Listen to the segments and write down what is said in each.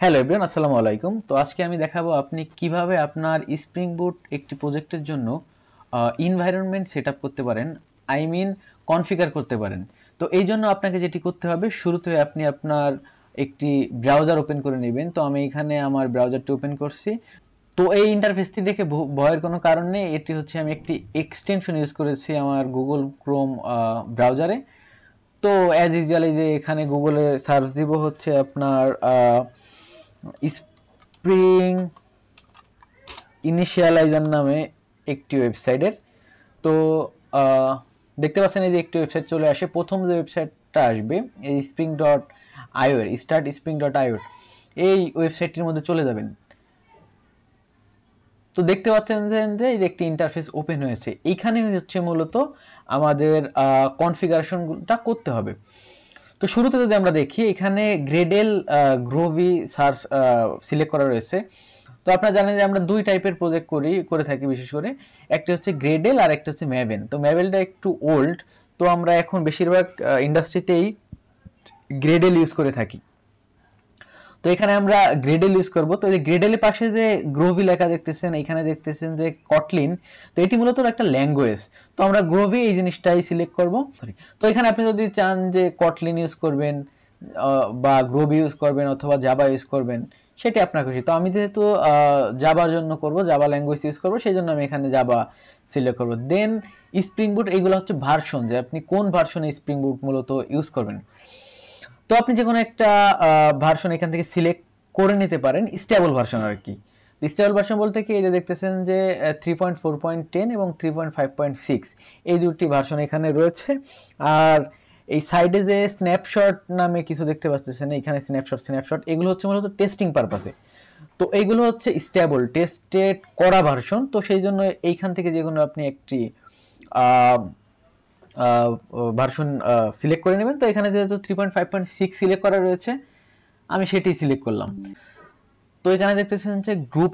Hello everyone, আসসালামু আলাইকুম। তো আজকে আমি দেখাবো আপনি কিভাবে আপনার স্প্রিং বুট একটি প্রজেক্টের জন্য এনভায়রনমেন্ট সেট আপ করতে পারেন, আই মিন কনফিগার করতে পারেন। তো এই জন্য আপনাকে যেটি করতে হবে, শুরুতে আপনি আপনার একটি ব্রাউজার ওপেন করে নেবেন। তো আমি এখানে আমার ব্রাউজারটি ওপেন করছি। তো এই ইন্টারফেসটি দেখে ভয়ের কোনো কারণ নেই। এটি হচ্ছে আমি একটি এক্সটেনশন ইউজ করেছি আমার গুগল ক্রোম ব্রাউজারে। তো অ্যাজ ইউজুয়াল এই যে এখানে গুগলে সার্চ দিব হচ্ছে আপনার স্প্রিং ইনিশিয়ালাইজার নামে একটি ওয়েবসাইটের। তো আহ, দেখতে পাচ্ছেন এই যে একটি ওয়েবসাইট চলে আসে। প্রথম যে ওয়েবসাইটটা আসবে এই স্প্রিং ডট আইওর, স্টার্ট স্প্রিং ডট আইওর, এই ওয়েবসাইটটির মধ্যে চলে যাবেন। তো দেখতে পাচ্ছেন যে এই যে একটি ইন্টারফেস ওপেন হয়েছে। এইখানে হচ্ছে মূলত আমাদের কনফিগারেশনটা করতে হবে। তো শুরুতে যদি আমরা দেখি, এখানে গ্রেডেল গ্রোভি সার্চ সিলেক্ট করা রয়েছে। তো আপনারা জানেন যে আমরা দুই টাইপের প্রজেক্ট করে থাকি বিশেষ করে। একটা হচ্ছে গ্রেডেল আর একটা হচ্ছে ম্যাভেন। তো ম্যাভেলটা একটু ওল্ড, তো আমরা এখন বেশিরভাগ ইন্ডাস্ট্রিতেই গ্রেডেল ইউজ করে থাকি। তো এখানে আমরা গ্রেডেল ইউজ করব। তো এই গ্রেডেলের পাশে যে গ্রোভি লেখা দেখতেছেন, এখানে দেখতেছেন যে কটলিন। তো এটি মূলত একটা ল্যাঙ্গুয়েজ। তো আমরা গ্রোভি এই জিনিসটাই সিলেক্ট করব। সরি। তো এখানে আপনি যদি চান যে কটলিন ইউজ করবেন বা গ্রোভি ইউজ করবেন অথবা জাভা ইউজ করবেন, সেটি আপনার খুশি। তো আমি যেহেতু জাভার জন্য করব, জাভা ল্যাঙ্গুয়েজ ইউজ করব, সেই জন্য আমি এখানে জাভা সিলেক্ট করব। দেন স্প্রিং বুট, এইগুলো হচ্ছে ভার্সন, যে আপনি কোন ভার্সনে স্প্রিং বুট মূলত ইউজ করবেন। তো আপনি যে কোনো একটা ভার্সন এখান থেকে সিলেক্ট করে নিতে পারেন, স্টেবল ভার্সন আর কি। স্টেবল ভার্সন বলতে কি, এই যে দেখতেছেন যে 3.4.10 এবং 3.5.6, এই দুটি ভার্সন এখানে রয়েছে। আর এই সাইডে যে স্ন্যাপশট নামে কিছু দেখতে পাচ্ছেন, এখানে স্ন্যাপশট এগুলো হচ্ছে মূলত টেস্টিং পারপাসে। তো এইগুলো হচ্ছে স্টেবল টেস্টেড করা ভার্সন। তো সেই জন্য এইখান থেকে যে কোনো আপনি একটি ভার্সন সিলেক্ট করে নেবেন। তো এখানে যেহেতু 3.5.6 সিলেক্ট করা রয়েছে, আমি সেটি সিলেক্ট করলাম। তো এখানে দেখতেছেন যে গ্রুপ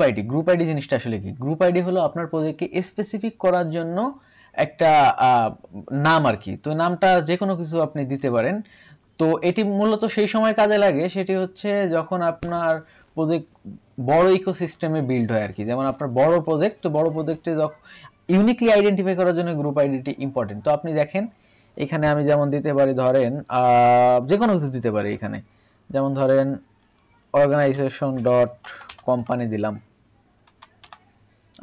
আইডি জিনিসটা আসলে কি। গ্রুপ আইডি হলো আপনার প্রজেক্টকে স্পেসিফিক করার জন্য একটা নাম আর কি। তো নামটা যে কোনো কিছু আপনি দিতে পারেন। তো এটি মূলত সেই সময় কাজে লাগে, সেটি হচ্ছে যখন আপনার প্রজেক্ট বড় ইকোসিস্টেমে বিল্ড হয় আর কি। যেমন আপনার বড় প্রজেক্ট, তো বড় প্রজেক্টে যখন ইউনিকলি আইডেন্টিফাই করার জন্য গ্রুপ আইডেন্টি ইম্পর্টেন্ট। তো আপনি দেখেন এখানে আমি যেমন দিতে পারি, ধরেন যে কোনো কিছু দিতে পারি এখানে। যেমন ধরেন অর্গানাইজেশন ডট কোম্পানি দিলাম।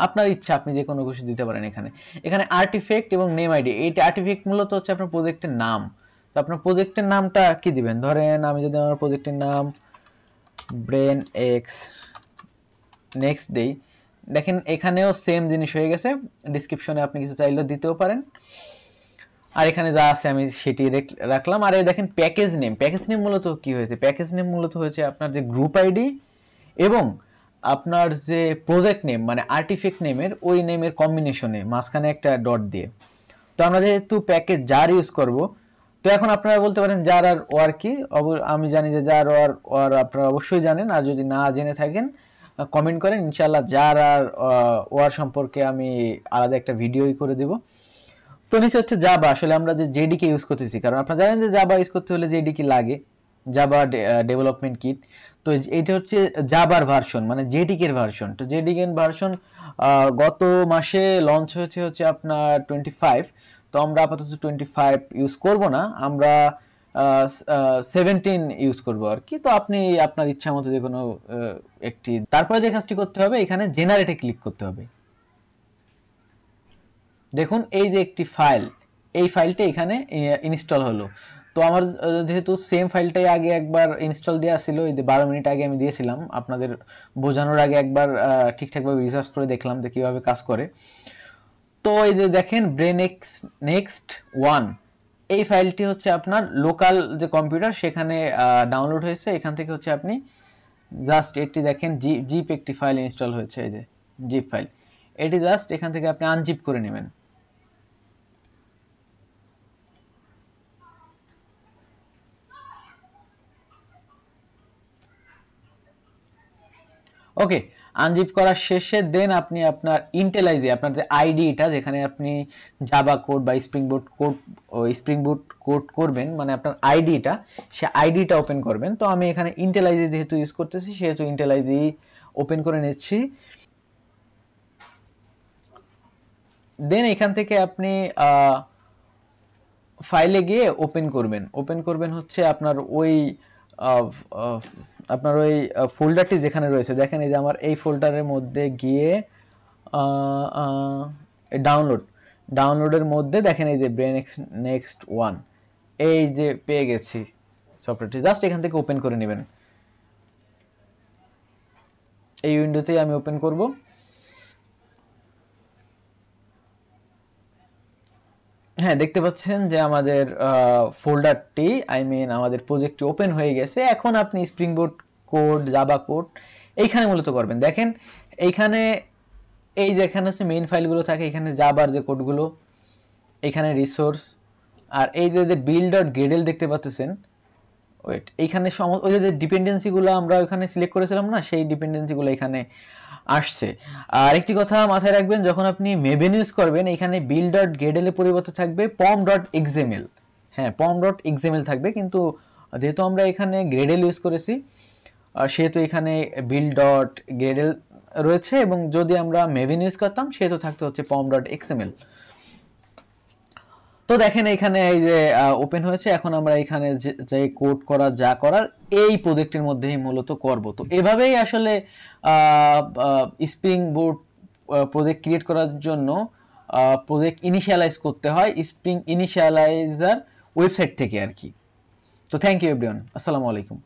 আপনার ইচ্ছা, আপনি যে কোনো কিছু দিতে পারেন এখানে। এখানে আর্টিফেক্ট এবং নেম আইডি, এইটা আর্টিফেক্ট মূলত হচ্ছে আপনার প্রজেক্টের নাম। তো আপনার প্রজেক্টের নামটা কি দিবেন, ধরেন আমি যদি আমার প্রজেক্টের নাম ব্রেন এক্স নেক্সট ডে, দেখেন এখানেও সেম জিনিস হয়ে গেছে। ডিসক্রিপশনে আপনি কিছু চাইলেও দিতেও পারেন। আর এখানে যা আছে আমি সেটি রাখলাম। আর এই দেখেন প্যাকেজ নেম মূলত কি হয়েছে, প্যাকেজ নেম মূলত হয়েছে আপনার যে গ্রুপ আইডি এবং আপনার যে প্রজেক্ট নেম, মানে আর্টিফেক্ট নেমের ওই নেমের কম্বিনেশনে মাঝখানে একটা ডট দিয়ে। তো আমরা যেহেতু প্যাকেজ জার ইউজ করব, তো এখন আপনারা বলতে পারেন জার আর ওয়ার কি। আমি জানি যে জার ওয়ার ওয়ার আপনারা অবশ্যই জানেন, আর যদি না জেনে থাকেন কমেন্ট করেন, ইনশাল্লাহ জার আর ওয়ার সম্পর্কে আমি আলাদা একটা ভিডিওই করে দিব। তো নিচে হচ্ছে জাবা, আসলে আমরা যে জেডিকে ইউজ করতেছি, কারণ আপনারা জানেন যে জাবা ইউজ করতে হলে জেডিকে লাগে, জাবা ডেভেলপমেন্ট কিট। তো এইটা হচ্ছে জাবার ভার্সন, মানে জেডিকের ভার্সন। তো জেডিকের ভার্সন গত মাসে লঞ্চ হয়েছে হচ্ছে আপনার 25। তো আমরা আপাতত 25 ইউজ করব না, আমরা 17 ইউজ করব আর কি। তো আপনি আপনার ইচ্ছা মতো যে কোনো একটি, তারপরে যে কাজটি করতে হবে, এখানে জেনারেটে ক্লিক করতে হবে। দেখুন এই যে একটি ফাইল, এই ফাইলটা এখানে ইনস্টল হলো। তো আমার যেহেতু সেম ফাইলটাই আগে একবার ইনস্টল দেওয়া ছিল, এই যে 12 মিনিট আগে আমি দিয়েছিলাম, আপনাদের বোঝানোর আগে একবার ঠিকঠাকভাবে রিসার্চ করে দেখলাম যে কীভাবে কাজ করে। তো এই যে দেখেন ব্রেনেক্স নেক্সট ওয়ান, এই ফাইলটি হচ্ছে আপনার লোকাল যে কম্পিউটার সেখানে ডাউনলোড হয়েছে। এখান থেকে হচ্ছে আপনি জাস্ট এটি দেখেন জিপ একটি ফাইল ইনস্টল হয়েছে, এই যে জিপ ফাইল, এটি জাস্ট এখান থেকে আপনি আনজিপ করে নেবেন। ওকে, আনজিপ করার শেষে দেন আপনি আপনার ইন্টেলাইজে আপনার যে আইডিটা যেখানে আপনি জাভা কোড বা স্প্রিং বুট কোড করবেন, মানে আপনার আইডিটা, সে আইডিটা ওপেন করবেন। তো আমি এখানে ইন্টেলাইজে যেহেতু ইউজ করতেছি সেহেতু ইন্টেলাইজে ওপেন করে নিচ্ছি। দেন এখান থেকে আপনি ফাইলে গিয়ে ওপেন করবেন হচ্ছে আপনার ওই ফোল্ডারটি যেখানে রয়েছে, দেখেন এই যে আমার এই ফোল্ডারের মধ্যে গিয়ে ডাউনলোডের মধ্যে দেখেন এই যে ব্রেনএক্স নেক্সট ওয়ান, এই যে পেয়ে গেছি সফটওয়্যারটি। জাস্ট এখান থেকে ওপেন করে নেবেন। এই উইন্ডোতেই আমি ওপেন করব। হ্যাঁ, দেখতে পাচ্ছেন যে আমাদের ফোল্ডারটি আমাদের প্রজেক্টটি ওপেন হয়ে গেছে। এখন আপনি স্প্রিং বুট কোড, জাভা কোড এইখানে মূলত করবেন। দেখেন এইখানে এই যে এখানে হচ্ছে মেইন ফাইলগুলো থাকে, এখানে জাভার যে কোডগুলো, এখানে রিসোর্স, আর এই যে বিল্ড ডট গ্রেডেল দেখতে পাচ্ছেন, এইখানে ওই যে ডিপেন্ডেন্সিগুলো আমরা ওইখানে সিলেক্ট করেছিলাম না, সেই ডিপেন্ডেন্সিগুলো এখানে আসছে। আর একটি কথা মাথায় রাখবেন, যখন আপনি মেভেন ইউজ করবেন এখানে বিল্ড ডট গ্রেডেলের পরিবর্তে থাকবে পম ডট এক্সএমএল। হ্যাঁ, পম ডট এক্সএমএল থাকবে, কিন্তু যেহেতু আমরা এখানে গ্রেডেল ইউজ করেছি সেহেতু এখানে বিল্ড ডট গ্রেডেল রয়েছে, এবং যদি আমরা মেভেন ইউজ করতাম সেহেতু থাকতে হচ্ছে পম ডট এক্সএমএল। তো দেখেন এখানে এই যে ওপেন হয়েছে। এখন আমরা এখানে যে কোড যা করার এই প্রজেক্টের মধ্যেই মূলত করব। তো এভাবেই আসলে স্প্রিং বুট প্রজেক্ট ক্রিয়েট করার জন্য প্রজেক্ট ইনিশিয়ালাইজ করতে হয় স্প্রিং ইনিশিয়ালাইজার ওয়েবসাইট থেকে আর কি। তো থ্যাংক ইউ এভরিওয়ান, আসসালামু আলাইকুম।